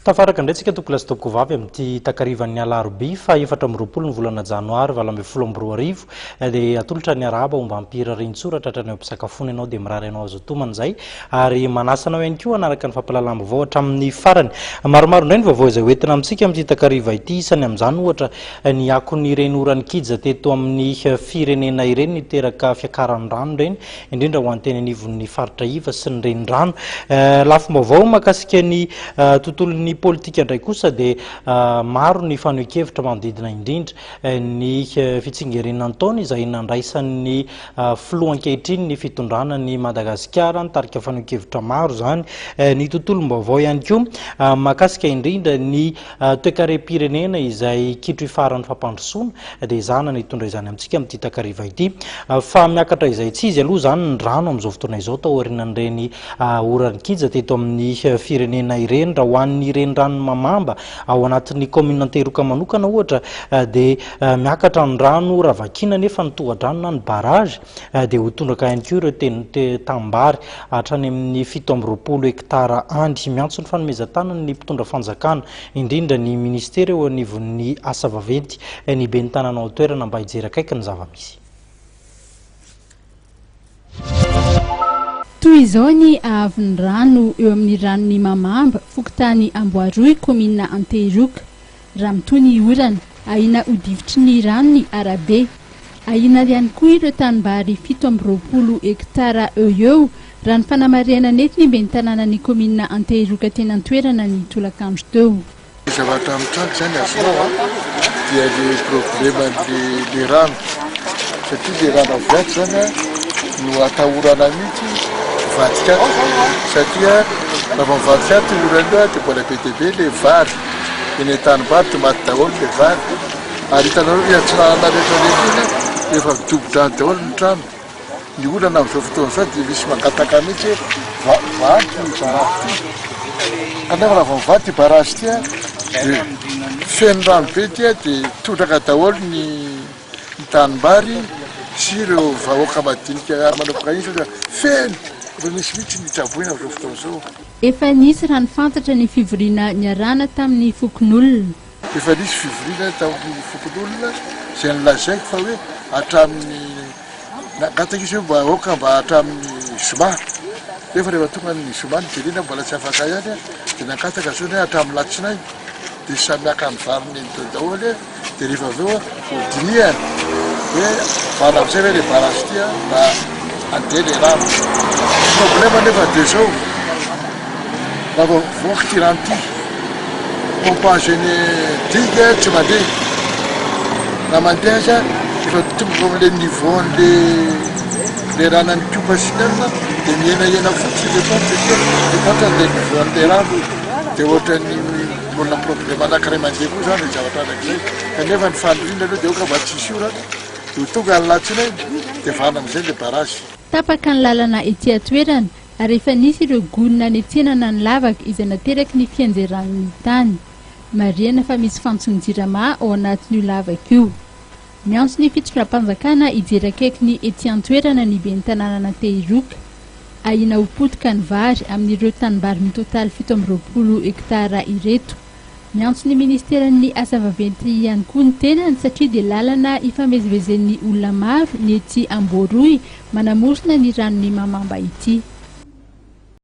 Tafaraka ndretsika tokolasy toko vavy amin'ity takarivan'ny Alarobia fa 4 ny volana Janoary 2012 dia atolotra ny araba omba ampira rintsoratra hatrany ampisakafony ianao dia mirary ianao azo toman'izay ary manasanao ihany koa anaraka ny fampalalam-baovao ohatra amin'ny farany maromaro indray ny vaovao izay hoentina amintsika amin'ity takariva ity isany amin'izany ohatra ny akon'ny ireny oran'ny kija teto amin'ny firenena ireny niteraka fiakaran'ny rano ireny indrindra ho anteny anivon'ny faritra iva sy ny renirano lafim-baovao makasika ny tontolon'ny politika indray kosa dia maro ny fanohikevitra manodidina indrindra ny fitsingerenan'ny taona izay nandraisan'ny filoha ankehitriny ny fitondrana ny Madagasikara nitarika fanohikevitra maro zany ny tontolom-baovao ihany koa makasika indrindra ny toe-karem-pirenena izay kitro ifaran'ny fampandrosoana dia izana ny hitondra izany amintsika amin'ity takariva ity fa miakatra izay tsy izy aloha zany ny rano amin'izao fotoana izao taorianan'ireny oran'ny kija teto amin'ny firenena ireny raha hoan'ny ireny rano mamamba ao anatin'ny commune Anteroka manokana ohatra dia miakatra ny rano ravakina nefa nitoha-drano na ny barage dia ho tondraka ihany koa ireo tambary hatrany amin'ny 720 hektara andry miantso ny fanomezan-tanany ny mpitondra fanjakana indrindra ny ministera eo anivon'ny asa vaventy ny ben'ny tanàna toerana mba hijery akaiky ny zava-misy. Toy izao ny ahavon'ny rano eo amin'ny ranony Mamamba fokontany Amboaroy komina Anteroka raha mitoy ny orana ahina hodivitry ny ranony Arabe ahina ihany koa ireo tanimbary 720 hektara eo raha ny fanamariana netiny ben'ny tanànany komina Anteroka tena toerana ny tolakandro teo. Zavatra mitranga zany azonao dia le problema le rano satria le rano avy zany no atahorana mihitsy vatika satria raha vatika orana dia mbola be dia be le vary eny tanimbary dia maty daholo le vary ary hitanao hiantsinana rehetra rehetra efa midobo-drano daholo ny trano ny olana amin'izao fotoana izao dia misy mangataka mihitsy vary barazy kanefa raha vaty barazy tia dia feno rano be tia dia tondraka daholo ny tanimbary sy ireo vahoaka madinika ary manomboka iny satria feno efa misy mihitsy ny tsaboina amin'izao fotoana izao. Efa nisy raha nifantatra ny fivoriana niarana tamin'ny fokon'olona. Efa nisy fivoriana tamin'ny fokon'olona izay nilazaiko fa hoe hatramin'ny nangataka izy hoe mba ahoaka mba hatramin'ny zoma nefa rehefa tonga ny zoma ny jerena mbola tsy afaka ihany dia nangataka zao hoe hatramin'ny latsinainy dia samiaka ny variny ny daholo dia rehefa avy eo hodiniany hoe vana amin'izay hoe le barage tia mba andeha le rano problema nefa dia zao raha voaka ty rano ty pompage eny digue tsy mandeha na mandeha aza efa tomboka amin'le niveau le ranany tiopasinana dia mienahena fotsy le fatra le niveau an'le rano dia ohatrany molina problema anankiray mandeha koa zany zavatra anak'izay kanefa ny fandrina aloha dia oka mba tsisy io rano dia tonga ny latsinainy dia vana amin'izay le barage. Tapaka ny lalana ety atoerana ary efa nisy ireo gonina ny tsenana ny lavaka izay nateraky ny fianjeran'ny tany mariana fa misy fantsonjirama ao anatin'io lavaka io miantso ny fitondram-panjakana hijery akaiky ny ety an-toerana ny ben'ny tanàna Anteroka ahina ho potika ny vary amin'ireo tanimbary ny totaly 720 hektara ireto miantso ny ministeran'ny asa vaventy ihany koa ny tenany satria dia lalana ifamezivezen'ny olona maro ny ety Amboaroy manamorona ny ranony Mamamba ity.